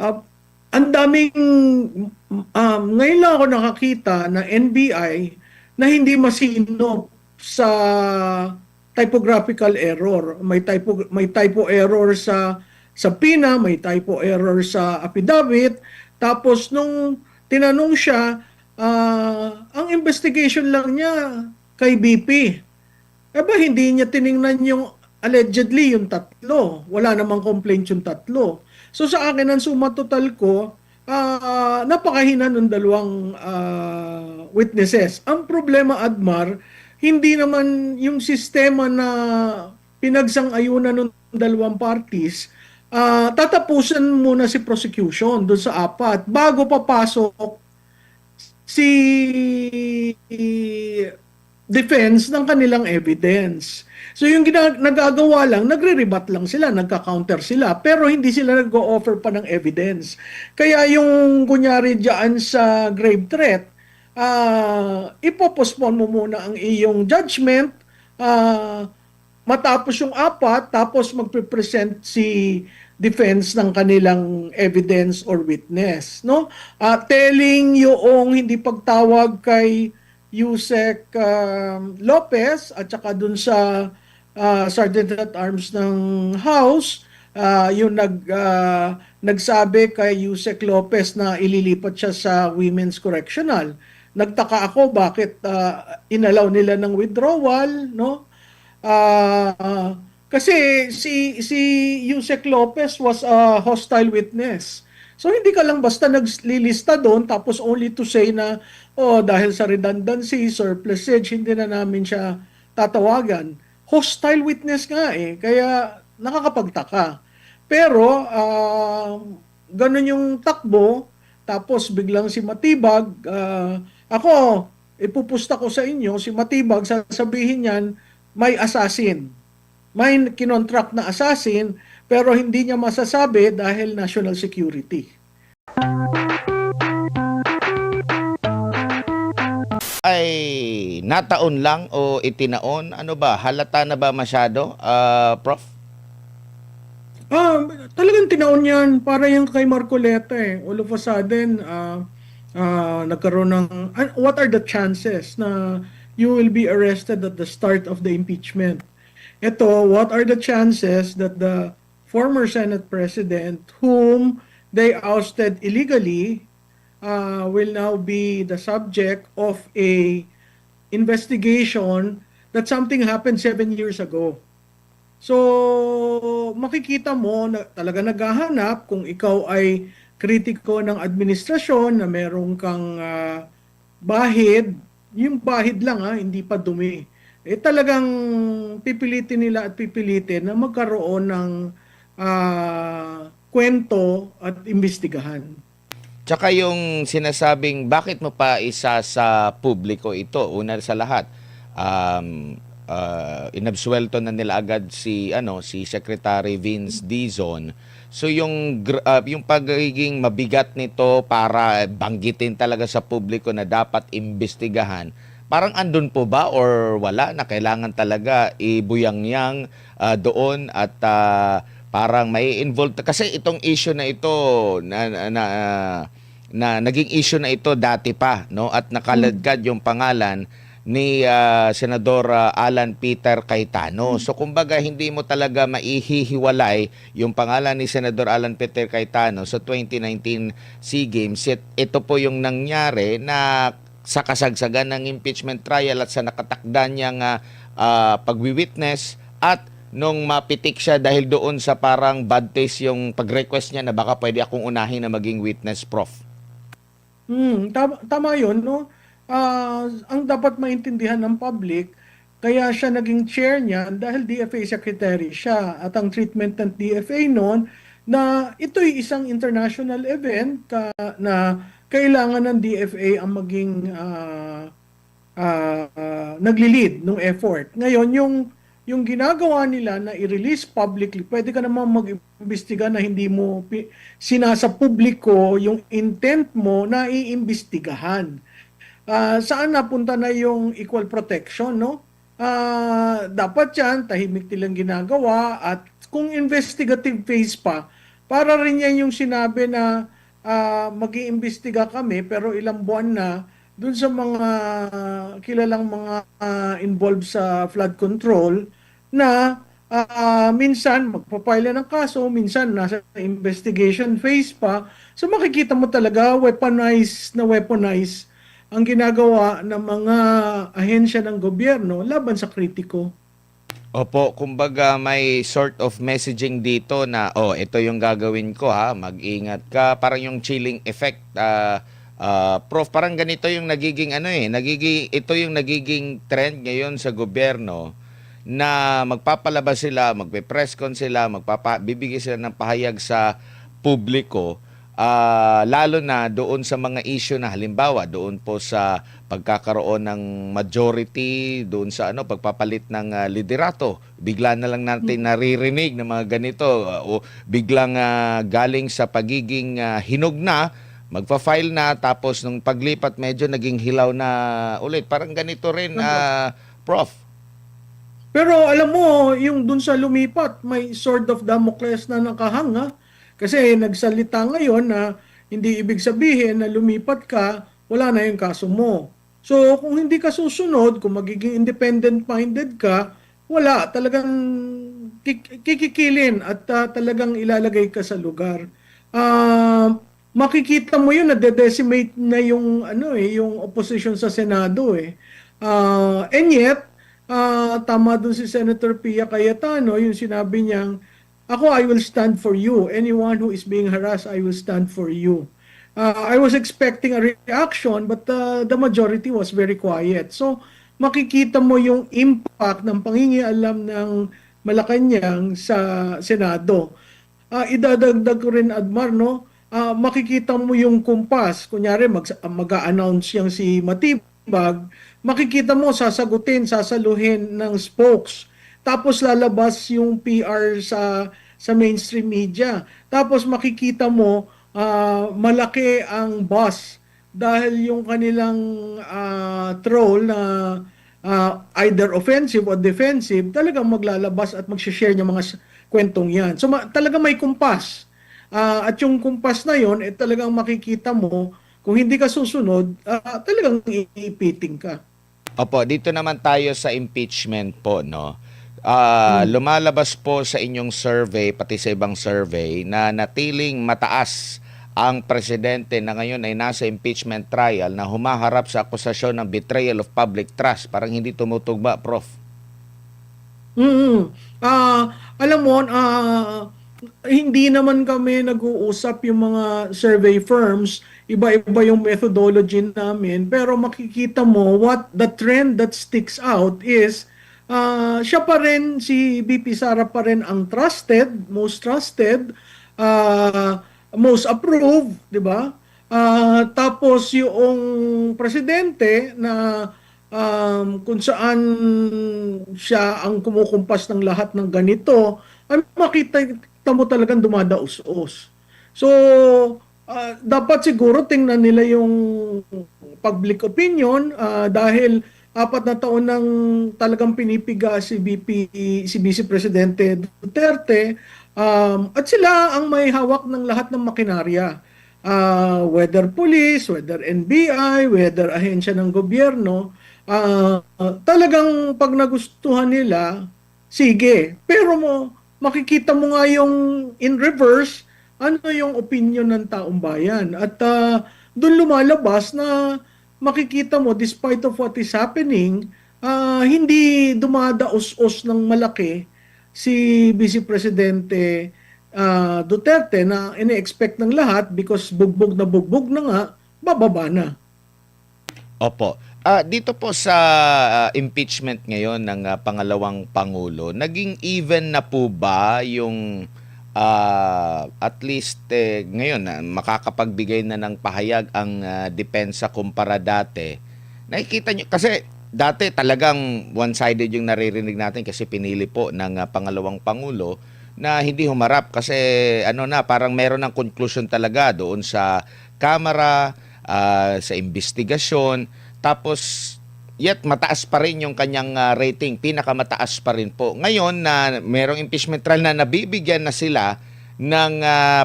uh, ang daming, ngayon lang ako nakakita na NBI na hindi masinop sa typographical error. May typo error sa PINA, may typo error sa affidavit. Tapos nung tinanong siya, ang investigation lang niya kay BP. Hindi niya tiningnan yung allegedly yung tatlo. Wala namang complaint yung tatlo. So sa akin, ang suma total ko, napakahina ng dalawang witnesses. Ang problema, Admar, hindi naman yung sistema na pinagsang-ayunan ng dalawang parties, tatapusan muna si prosecution doon sa apat bago papasok si defense ng kanilang evidence. So yung nagagawa lang, nagre-rebut lang sila, nagka-counter sila, pero hindi sila nag-o-offer pa ng evidence. Kaya yung kunyari dyan sa grave threat, ipopospone mo muna ang iyong judgment, matapos yung apat, tapos magpe-present si defense ng kanilang evidence or witness, no? Telling yung hindi pagtawag kay Yusek Lopez at saka dun sa Sergeant at Arms ng House, yung nagsabi kay Yusek Lopez na ililipat siya sa Women's Correctional. Nagtaka ako bakit inalaw nila ng withdrawal, no? Kasi si Yusek Lopez was a hostile witness. So hindi ka lang basta naglilista doon tapos only to say na dahil sa redundancy, surplusage, hindi na namin siya tatawagan. Hostile witness nga eh, kaya nakakapagtaka. Pero ganun yung takbo, tapos biglang si Matibag, ako, ipupusta ko sa inyo, si Matibag, sasabihin niyan, may assassin. May kinontract na assassin, pero hindi niya masasabi dahil national security. Ay nataon lang o itinaon? Ano ba? Halata na ba masyado, Prof? Talagang tinaon yan. Para yung kay Marcoleta eh. All of a sudden, nagkaroon ng... what are the chances na you will be arrested at the start of the impeachment? Ito, what are the chances that the former Senate President, whom they ousted illegally, will now be the subject of a investigation that something happened 7 years ago. So, makikita mo na talaga naghahanap kung ikaw ay kritiko ng administrasyon na meron kang bahid, yung bahid lang hindi pa dumi. Talagang pipilitin nila at pipilitin na magkaroon ng kwento at imbestigahan. Tsaka yung sinasabing bakit mo pa isa sa publiko ito, una sa lahat, inabsuelto na nila agad si Secretary Vince Dizon. So yung pagiging mabigat nito para banggitin talaga sa publiko na dapat imbestigahan, parang andun po ba or wala na kailangan talaga ibuyang-yang doon at parang may involved kasi itong issue na ito na naging issue na ito dati pa, no, at nakaladkad yung pangalan ni Senador Alan Peter Cayetano. So kumbaga hindi mo talaga maihihiwalay yung pangalan ni Senador Alan Peter Cayetano sa 2019 SEA Games. Ito po yung nangyari na sa kasagsagan ng impeachment trial at sa nakatakda niyang pagwi-witness at nung mapitik siya dahil doon sa parang bad taste yung pag-request niya na baka pwede akong unahin na maging witness, Prof. Tama yun, no? Ang dapat maintindihan ng public, kaya siya naging chair niya dahil DFA secretary siya. At ang treatment ng DFA noon, na ito'y isang international event na kailangan ng DFA ang maging nagli-lead ng effort. Ngayon, yung ginagawa nila na i-release publicly, pwede ka naman mag-imbestiga na hindi mo sinasa publiko yung intent mo na iimbestigahan. Saan napunta na yung equal protection, no? Dapat yan, tahimik nilang ginagawa at kung investigative phase pa, para rin yan yung sinabi na mag-iimbestiga kami pero ilang buwan na dun sa mga kilalang mga involved sa flood control na minsan magpapile ng kaso, minsan nasa investigation phase pa. So makikita mo talaga weaponize ang ginagawa ng mga ahensya ng gobyerno laban sa kritiko. Opo, kumbaga may sort of messaging dito na, oh, ito yung gagawin ko ha, mag-ingat ka. Parang yung chilling effect, Prof, parang ganito yung nagiging ito yung nagiging trend ngayon sa gobyerno na magpapalabas sila, magpe-press con sila, bibigay sila ng pahayag sa publiko, lalo na doon sa mga issue na halimbawa doon po sa pagkakaroon ng majority, doon sa pagpapalit ng liderato. Bigla na lang natin naririnig ng mga ganito, o biglang galing sa pagiging hinog na, magpa-file na, tapos nung paglipat medyo naging hilaw na ulit. Parang ganito rin, Prof. Pero alam mo, yung dun sa lumipat, may sword of Damocles na nakahanga. Kasi nagsalita ngayon na hindi ibig sabihin na lumipat ka, wala na yung kaso mo. So kung hindi ka susunod, kung magiging independent-minded ka, wala. Talagang kikikilin at talagang ilalagay ka sa lugar. Makikita mo yun na decimate na yung yung opposition sa Senado eh. And yet tama dun si Senator Pia Cayetano, yung sinabi niyang, ako, I will stand for you. Anyone who is being harassed, I will stand for you. I was expecting a reaction, but the majority was very quiet. So, makikita mo yung impact ng pangingialam ng Malacanang sa Senado. Idadagdag ko rin, Admar, no? Makikita mo yung kumpas. Kunyari, mag-a-announce yang si Matibag, makikita mo sasaluhin ng spokes. Tapos lalabas yung PR sa mainstream media. Tapos makikita mo malaki ang buzz dahil yung kanilang troll na either offensive or defensive, talagang maglalabas at mag-share ng mga kwentong yan. So talagang may kumpas. At yung kumpas na yon, talagang makikita mo, kung hindi ka susunod, talagang iipiting ka. Opo, dito naman tayo sa impeachment po, no? Lumalabas po sa inyong survey, pati sa ibang survey, na natiling mataas ang presidente na ngayon ay nasa impeachment trial na humaharap sa akusasyon ng betrayal of public trust. Parang hindi tumutugma, Prof. Alam mo, hindi naman kami nag-uusap yung mga survey firms, iba-iba yung methodology namin, pero makikita mo what the trend that sticks out is siya pa rin, si VP Sara pa rin ang trusted, most approved, di ba? Tapos yung presidente na kung saan siya ang kumukumpas ng lahat ng ganito, ay makita mo talagang dumadaos-os. So, dapat siguro tingnan nila yung public opinion dahil 4 na taon nang talagang pinipiga si Vice Presidente Duterte at sila ang may hawak ng lahat ng makinarya. Whether police, whether NBI, whether ahensya ng gobyerno, talagang pag nagustuhan nila, sige. Pero makikita mo nga yung in reverse, ano yung opinion ng taong bayan. At doon lumalabas na makikita mo, despite of what is happening, hindi dumadaos-os ng malaki si Vice Presidente Duterte na ini-expect ng lahat because bugbog na nga, bababa na. Opo. Dito po sa impeachment ngayon ng pangalawang Pangulo, naging even na po ba yung at least ngayon makakapagbigay na ng pahayag ang depensa kumpara dati? Nakikita nyo, kasi dati talagang one-sided yung naririnig natin kasi pinili po ng pangalawang Pangulo na hindi humarap kasi parang meron ng conclusion talaga doon sa Kamara, sa investigasyon. Tapos, yet mataas pa rin yung kanyang rating, pinakamataas pa rin po. Ngayon na merong impeachment trial na nabibigyan na sila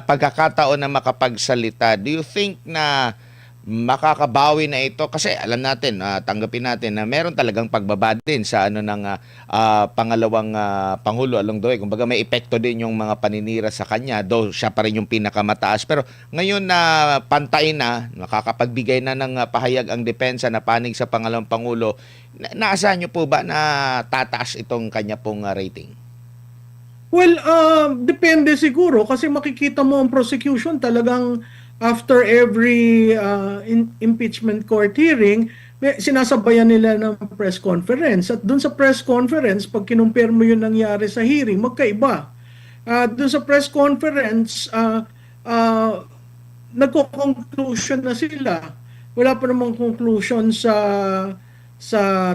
pagkakataon na makapagsalita. Do you think na makakabawi na ito? Kasi alam natin, tanggapin natin na meron talagang pagbaba din sa pangalawang Pangulo along the way. Kumbaga may epekto din yung mga paninira sa kanya, though siya pa rin yung pinakamataas. Pero ngayon na pantay na, nakakapagbigay na ng pahayag ang depensa na panig sa pangalawang Pangulo, naasahan niyo po ba na tataas itong kanya pong rating? Well, depende siguro kasi makikita mo ang prosecution talagang after every impeachment court hearing, sinasabayan nila ng press conference. At dun sa press conference, pag kinumpir mo yung nangyari sa hearing, magkaiba. Dun sa press conference, nagko-conclusion na sila. Wala pa namang conclusion sa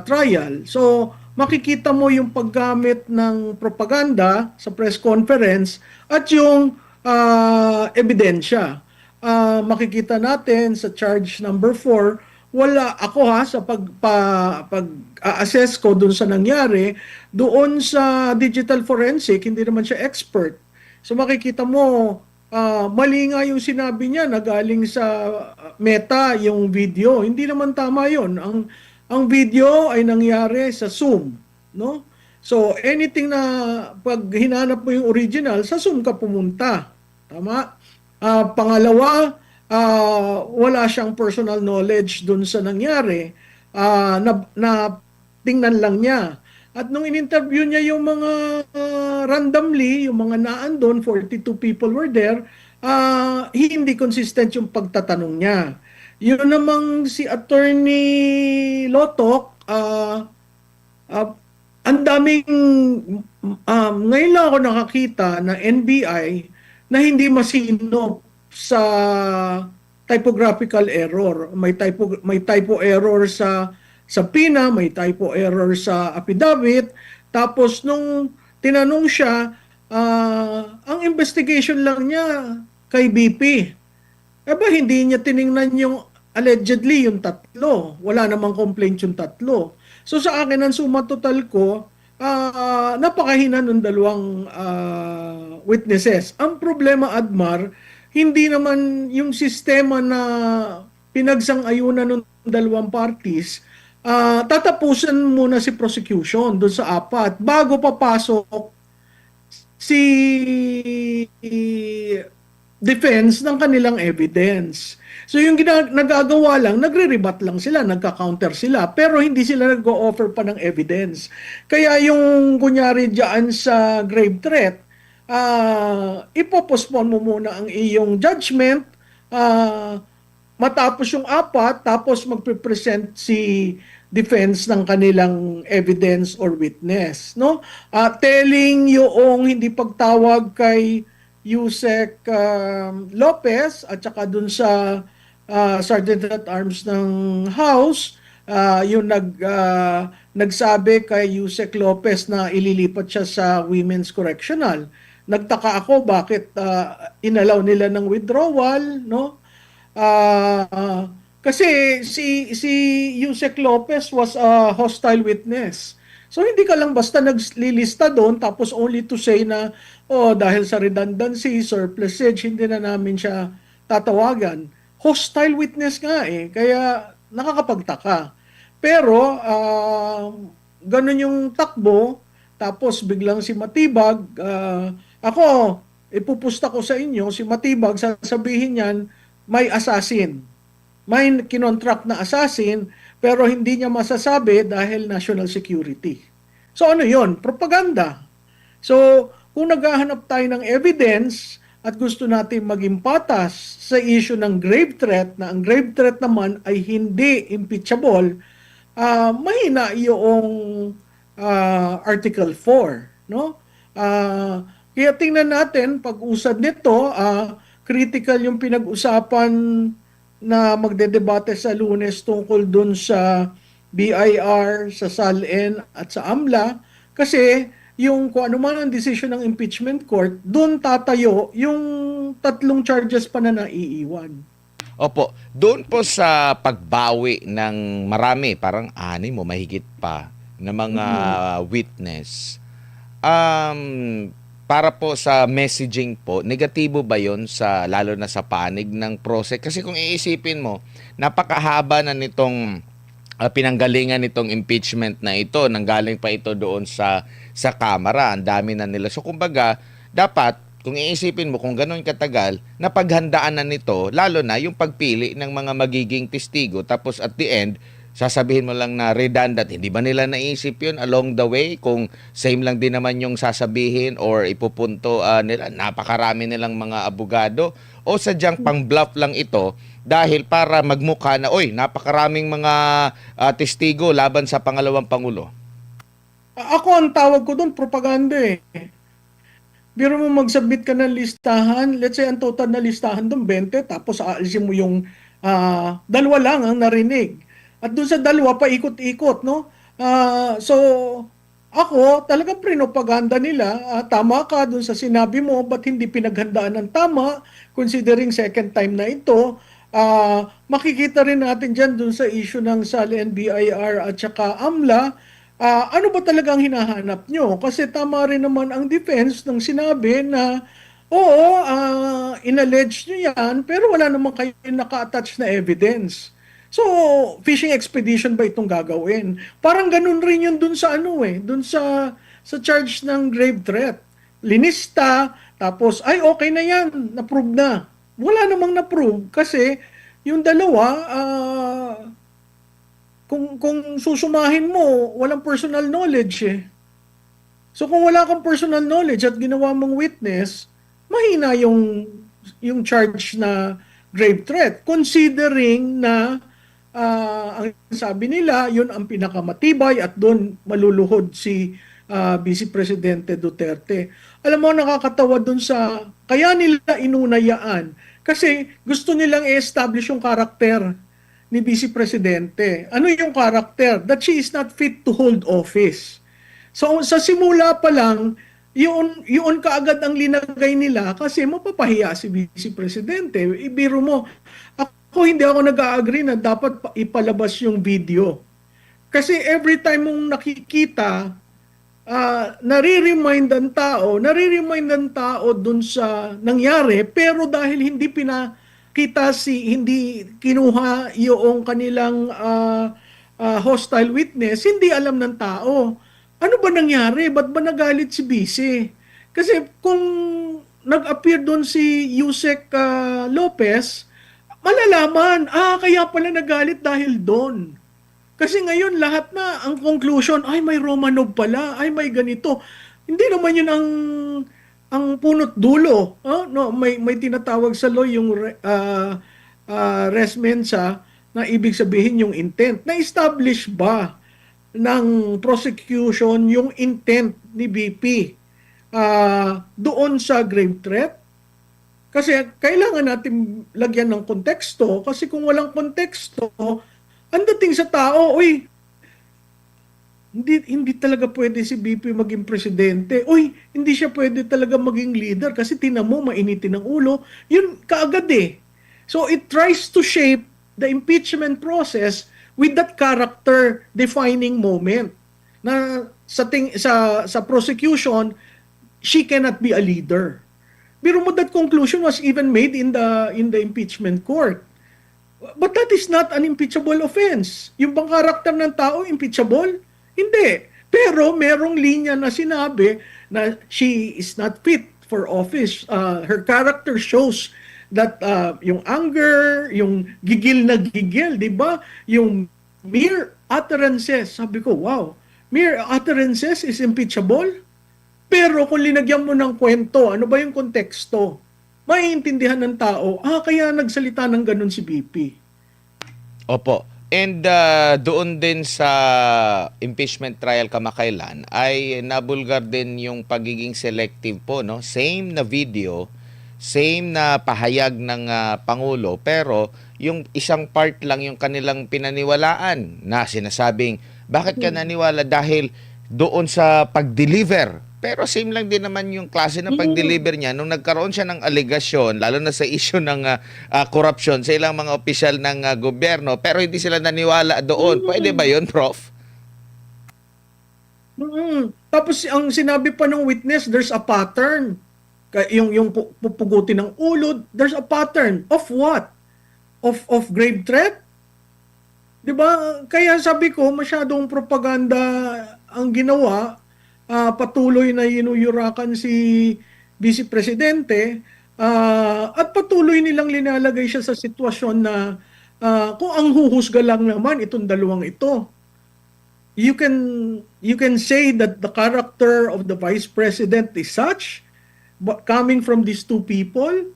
trial. So, makikita mo yung paggamit ng propaganda sa press conference at yung ebidensya. Makikita natin sa charge number 4, wala ako sa pag-assess ko dun sa nangyari, doon sa digital forensic, hindi naman siya expert. So makikita mo, mali nga yung sinabi niya na galing sa Meta yung video. Hindi naman tama yon. Ang video ay nangyari sa Zoom, no? So anything na pag hinanap mo yung original, sa Zoom ka pumunta. Tama? Pangalawa, wala siyang personal knowledge dun sa nangyari. Na tingnan lang niya. At nung in-interview niya yung mga randomly, yung mga naandun, 42 people were there, hindi consistent yung pagtatanong niya. Yun namang si Attorney Lotok, ang daming, ngayon lang ako nakakita na NBI na hindi masinop sa typographical error. May typo error sa PINA, may typo error sa affidavit. Tapos nung tinanong siya, ang investigation lang niya kay BP. Hindi niya tiningnan yung allegedly yung tatlo. Wala namang complaint yung tatlo. So sa akin, ang suma total ko, napakahina ng dalawang witnesses. Ang problema, Admar, hindi naman yung sistema na pinagsang-ayunan ng dalawang parties, tatapusan muna si prosecution doon sa apat bago papasok si defense ng kanilang evidence. So yung nagagawa lang, nagre-rebut lang sila, nagka-counter sila, pero hindi sila nag-o-offer pa ng evidence. Kaya yung kunyari dyan sa grave threat, ipopospone mo muna ang iyong judgment, matapos yung apat, tapos magpe-present si defense ng kanilang evidence or witness, no? Telling yung hindi pagtawag kay Yusek Lopez at saka dun sa Sergeant at Arms ng House, yung nagsabi kay Yusek Lopez na ililipat siya sa Women's Correctional. Nagtaka ako bakit inalaw nila ng withdrawal, no? Kasi si Yusek Lopez was a hostile witness. So hindi ka lang basta naglilista doon tapos only to say na dahil sa redundancy, surplusage, hindi na namin siya tatawagan. Hostile witness nga kaya nakakapagtaka. Pero ganun yung takbo, tapos biglang si Matibag, ako, ipupusta ko sa inyo, si Matibag, sasabihin niyan, may assassin. May kinontract na assassin, pero hindi niya masasabi dahil national security. So ano yon? Propaganda. So kung naghahanap tayo ng evidence at gusto natin maging patas sa issue ng grave threat, na ang grave threat naman ay hindi impeachable, mahina yung Article 4. No? Kaya tingnan natin, pag-usad nito, critical yung pinag-usapan na magdedebate sa Lunes tungkol dun sa BIR, sa SALN at sa AMLA, kasi yung kung ano man ang decision ng impeachment court, dun tatayo yung tatlong charges pa na naiiwan. Opo, doon po sa pagbawi ng marami, parang 6 o mahigit pa na mga witness, para po sa messaging po, negatibo ba yon sa lalo na sa panig ng prose? Kasi kung iisipin mo, napakahaba na nitong pinanggalingan nitong impeachment na ito, nanggaling pa ito doon sa Kamara, ang dami na nila. So kumbaga, dapat kung iisipin mo kung gano'n katagal, napaghandaan na nito, lalo na yung pagpili ng mga magiging testigo. Tapos at the end, sasabihin mo lang na redundant. Hindi ba nila naisip yun along the way? Kung same lang din naman yung sasabihin or ipupunto nila, napakarami nilang mga abogado. O sadyang pang-bluff lang ito dahil para magmukha na, oy, napakaraming mga testigo laban sa pangalawang pangulo. Ako ang tawag ko doon, propaganda eh. Biro mo mag-submit ka ng listahan, let's say ang total na listahan doon 20, tapos aalisin mo yung dalawa lang ang narinig. At doon sa dalawa pa ikot-ikot, no? So ako talagang propaganda nila. Tama ka doon sa sinabi mo, ba't hindi pinaghandaan ng tama considering second time na ito. Makikita rin natin dyan doon sa issue ng SAL, NBIR at saka AMLA. Ano ba talagang hinahanap nyo? Kasi tama rin naman ang defense ng sinabi na oo, inallege nyo yan, pero wala naman kayo naka-attach na evidence. So, fishing expedition ba itong gagawin? Parang ganun rin yun dun sa ano dun sa charge ng grave threat. Linista, tapos, ay okay na yan, na-prove na. Wala namang na-prove kasi yung dalawa, kung susumahin mo, walang personal knowledge eh. So kung wala kang personal knowledge at ginawa mong witness, mahina yung charge na grave threat. Considering na ang sabi nila, yun ang pinakamatibay at doon maluluhod si Vice Presidente Duterte. Alam mo, nakakatawa doon sa, kaya nila inunayaan. Kasi gusto nilang i-establish yung karakter ni Vice Presidente. Ano yung karakter? That she is not fit to hold office. So sa simula pa lang, yun kaagad ang linagay nila kasi mapapahiya si Vice Presidente. Ibiro mo, hindi ako nag-agree na dapat ipalabas yung video. Kasi every time mong nakikita, nare-remind ang tao dun sa nangyari, pero dahil hindi hindi kinuha yung kanilang hostile witness, hindi alam ng tao. Ano ba nangyari? Ba't ba nagalit si Vice? Kasi kung nag-appear doon si Yusek Lopez, malalaman, kaya pala nagalit dahil doon. Kasi ngayon lahat na ang conclusion, ay may Romanov pala, ay may ganito. Hindi naman yun ang punot dulo. No, may tinatawag sa law yung res mensa na ibig sabihin yung intent. Na-establish ba ng prosecution yung intent ni BP doon sa grave threat? Kasi kailangan natin lagyan ng konteksto kasi kung walang konteksto, ang dating sa tao, hindi talaga pwede si BP maging presidente. Hindi siya pwede talaga maging leader kasi tinan mo, mainitin ang ulo. Yun kaagad eh. So it tries to shape the impeachment process with that character defining moment. Na sa prosecution, she cannot be a leader. Pero that conclusion was even made in the impeachment court. But that is not an impeachable offense. Yung bang karakter ng tao, impeachable? Hindi. Pero merong linya na sinabi na she is not fit for office. Her character shows that yung anger, yung gigil na gigil, di ba? Yung mere utterances. Sabi ko, wow, mere utterances is impeachable? Pero kung linagyan mo ng kwento, ano ba yung konteksto? Maiintindihan ng tao, kaya nagsalita ng ganun si BP. Opo. And doon din sa impeachment trial kamakailan ay nabulgar din yung pagiging selective po, no? Same na video, same na pahayag ng Pangulo, pero yung isang part lang yung kanilang pinaniwalaan na sinasabing, bakit ka naniwala? Dahil doon sa pag-deliver. Pero same lang din naman yung klase ng pag-deliver niya nung nagkaroon siya ng aligasyon, lalo na sa issue ng corruption sa ilang mga opisyal ng gobyerno, pero hindi sila naniwala doon. Pwede ba yun, Prof? Tapos ang sinabi pa ng witness, there's a pattern. Yung pupugutin ng ulo, there's a pattern. Of what? Of grave threat? 'Di ba? Kaya sabi ko, masyadong propaganda ang ginawa. Patuloy na inuyurakan si Vice Presidente, at patuloy nilang linalagay siya sa sitwasyon na kung ang huhusga lang naman itong dalawang ito. You can say that the character of the Vice President is such, but coming from these two people,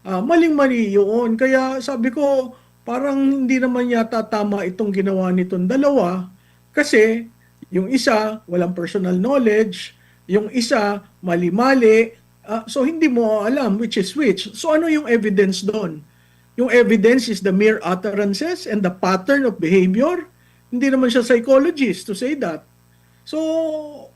maling-mali yun. Kaya sabi ko, parang hindi naman yata tama itong ginawa nitong dalawa, kasi yung isa, walang personal knowledge, yung isa, mali-mali, so hindi mo alam which is which. So ano yung evidence doon? Yung evidence is the mere utterances and the pattern of behavior. Hindi naman siya psychologist to say that. So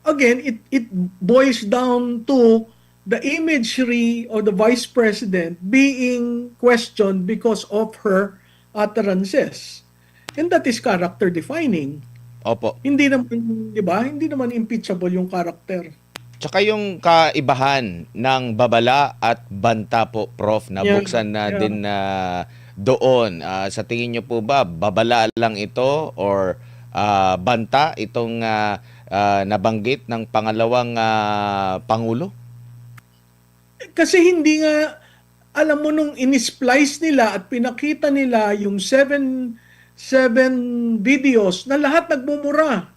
again, it boils down to the imagery of the vice president being questioned because of her utterances. And that is character defining. Opo. Hindi naman, 'di ba? Hindi naman impeachable yung character. Tsaka yung kaibahan ng babala at banta po, Prof, na Yeah, buksan na yeah. din na doon. Sa tingin niyo po ba, babala lang ito or banta itong nabanggit ng pangalawang Pangulo? Kasi hindi nga, alam mo, nung inisplice nila at pinakita nila yung seven videos na lahat nagmumura.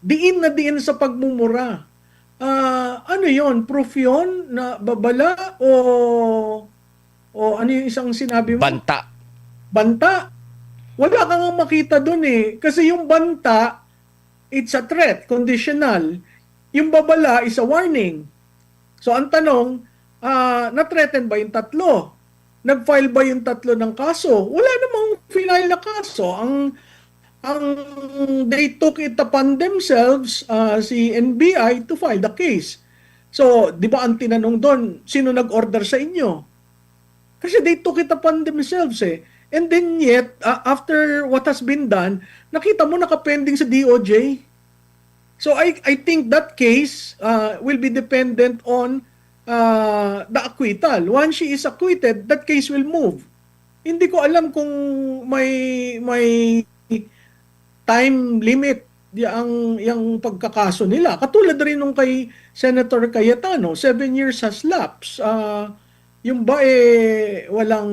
Diin na diin sa pagmumura. Ano yon? Proof yon na babala o ano yung isang sinabi mo? Banta. Banta. Wala kang makita dun eh. Kasi yung banta, it's a threat, conditional. Yung babala is a warning. So ang tanong, na-threaten ba yung tatlo? Nag-file ba yung tatlo ng kaso? Wala namang final na kaso. Ang they took it upon themselves, si NBI, to file the case. So, di ba ang tinanong doon, sino nag-order sa inyo? Kasi they took it upon themselves eh. And then yet, after what has been done, nakita mo nakapending sa DOJ. So I think that case will be dependent on the acquittal. Once she is acquitted, that case will move. Hindi ko alam kung may time limit yung pagkakaso nila. Katulad rin nung kay Senator Cayetano, 7 years has lapsed. Yung ba walang,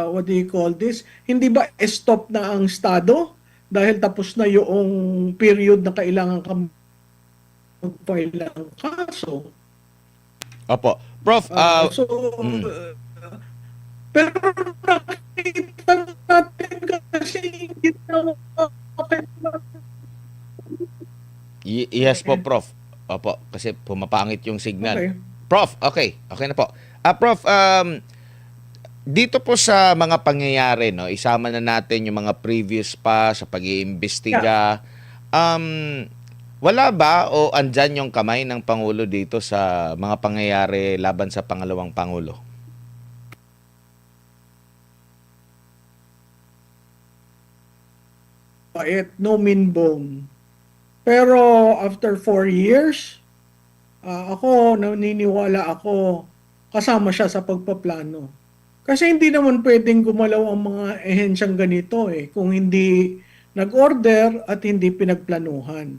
what do you call this? Hindi ba stop na ang Estado? Dahil tapos na yung period na kailangan kang mag-file ng kaso. Opo. Prof, So, pero nakita natin kasi ginawa yes po, Prof. Opo, kasi pumapangit yung signal. Okay. Prof, okay. Okay na po. Prof, dito po sa mga pangyayari, no, isama na natin yung mga previous pa sa pag-iimbestiga. Wala ba o andyan yung kamay ng Pangulo dito sa mga pangyayari laban sa pangalawang Pangulo? No mean bone. Pero after 4 years, ako, naniniwala ako, kasama siya sa pagpaplano. Kasi hindi naman pwedeng gumalaw ang mga ehensyang ganito kung hindi nag-order at hindi pinagplanuhan.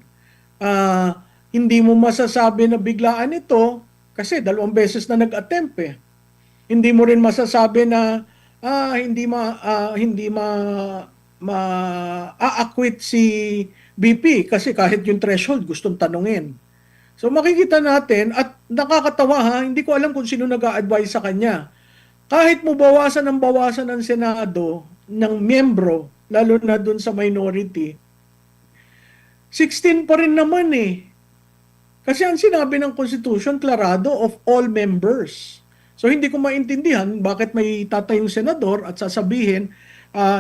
Hindi mo masasabi na biglaan ito kasi 2 beses na nag-attempt eh. Hindi mo rin masasabi na hindi ma-acquit si BP kasi kahit yung threshold gustong tanungin. So makikita natin at nakakatawa hindi ko alam kung sino nag-a-advise sa kanya. Kahit mo bawasan ng Senado ng miyembro, lalo na dun sa minority, 16 pa rin naman eh. Kasi ang sinabi ng Constitution, klarado of all members. So hindi ko maintindihan bakit may tatayong senador at sasabihin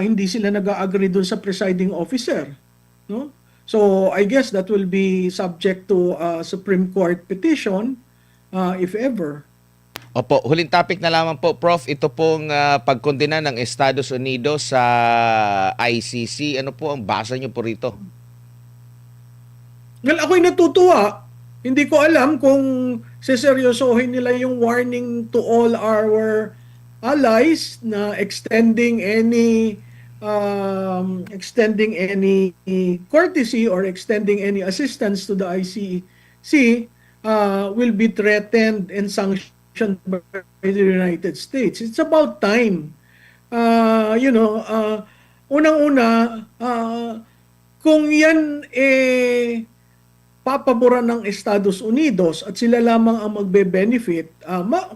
hindi sila nag-agree dun sa presiding officer. No? So I guess that will be subject to Supreme Court petition if ever. Opo, huling topic na lamang po, Prof. Ito pong pagkondena ng Estados Unidos sa ICC. Ano po ang basa niyo po rito? Well, ako'y natutuwa. Hindi ko alam kung seseryosohin nila yung warning to all our allies na extending any courtesy or extending any assistance to the ICC will be threatened and sanctioned by the United States. It's about time. Unang-una, kung yan papaboran ng Estados Unidos at sila lamang ang magbe-benefit,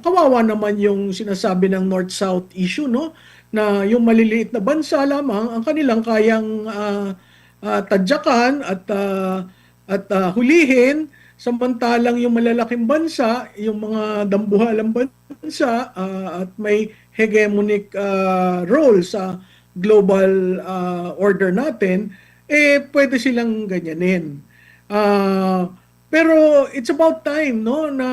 kawawa naman yung sinasabi ng North-South issue, no? Na yung maliliit na bansa lamang ang kanilang kayang tadyakan at hulihin, samantalang yung malalaking bansa, yung mga dambuhalang bansa at may hegemonic role sa global order natin, pwede silang ganyanin. Pero it's about time, no, na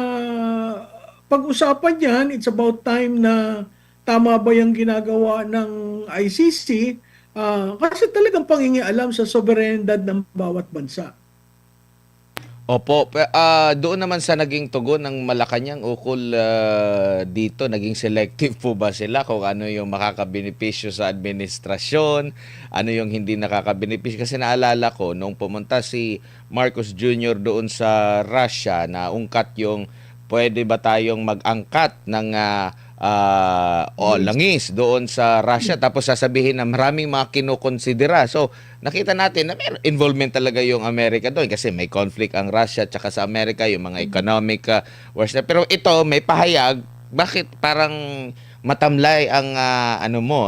pag-usapan yan. It's about time na tama ba yung ginagawa ng ICC, kasi talagang pangingialam sa sovereignty ng bawat bansa. Opo, doon naman sa naging tugon ng Malacanang ukol dito, naging selective po ba sila kung ano yung makakabenepisyo sa administrasyon, ano yung hindi nakakabenepisyo? Kasi naalala ko, nung pumunta si Marcos Jr. doon sa Russia, na ungkat yung pwede ba tayong mag-angkat ng langis doon sa Russia, tapos sasabihin na maraming mga kinukonsidera. So, nakita natin na may involvement talaga yung Amerika doon kasi may conflict ang Russia tsaka sa Amerika, yung mga economic wars. Pero ito, may pahayag, bakit parang matamlay ang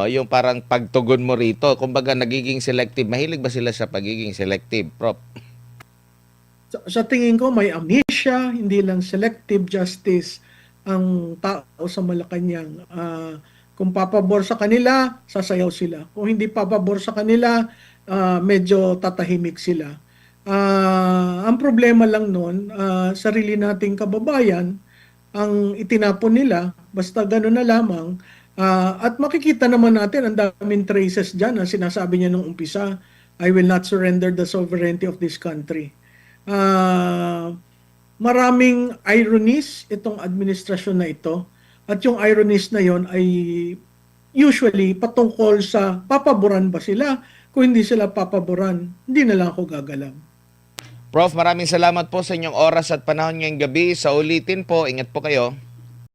yung parang pagtugon mo rito? Kumbaga nagiging selective. Mahilig ba sila sa pagiging selective, Prof? Sa tingin ko may amnesia, hindi lang selective justice ang tao sa Malacanang. Kung papabor sa kanila, sasayaw sila. Kung hindi papabor sa kanila, medyo tatahimik sila. Ang problema lang nun, sarili nating kababayan, ang itinapon nila, basta gano'n na lamang. At makikita naman natin, ang daming traces dyan na sinasabi niya nung umpisa, I will not surrender the sovereignty of this country. Maraming ironies itong administrasyon na ito, at yung ironies na yon ay usually patungkol sa papaboran ba sila. Kung hindi sila papaboran, hindi na lang ako gagalaw. Prof, maraming salamat po sa inyong oras at panahon ngayong gabi. Sa ulitin po, ingat po kayo.